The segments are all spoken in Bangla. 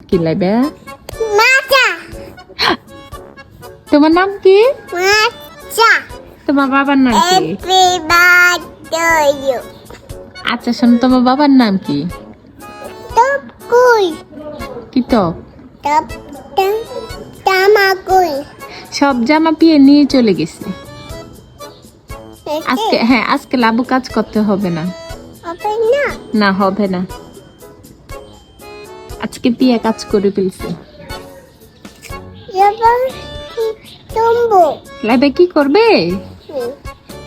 কি লাইবা? মাচা। তোমার নাম কি? মাচা। তোমার বাবার নাম কি? Happy birthday you. আচ্ছা শোনো, তোমার বাবার নাম কি? টপ কুই। কি তো? টপ টামা কুই। সব জামা পিয়ে নিয়ে চলে গেছে আজকে। হ্যাঁ, আজকে লাবু কাজ করতে হবে না। হবে না। না, হবে না। আজকে পিয়া কাজ করে ফেলছে। এবার টম্বো। লাইবা কি করবে?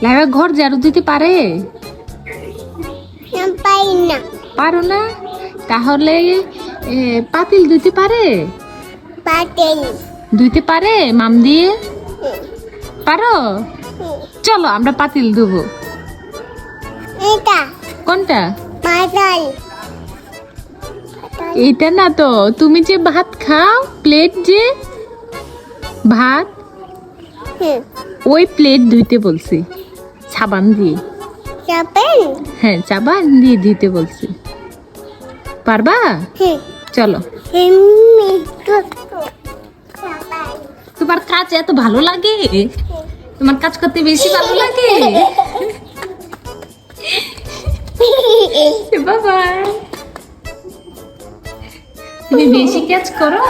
লাইবা ঘর ঝাড়ু দিতে পারে? না পাই না। পারো না? তাহলে পাতিল ধুতে পারে? পাটেল। ধুইতে পারে মাম দিয়ে? পারো? চলো আমরা পাতিল ধুবো। এটা কোনটা? পাতাল। এটা না তো, তুমি যে ভাত খাও, প্লেট যে ভাত, ওই প্লেট ধুইতে বলছি সাবান দিয়ে। যাবেন? হ্যাঁ, সাবান দিয়ে ধুইতে বলছি। পারবা? চলো। তোমার কাজ এত ভালো লাগে? তোমার কাজ করতে বেশি ভালো লাগে? বাবা, তুমি বেশি কাজ করো।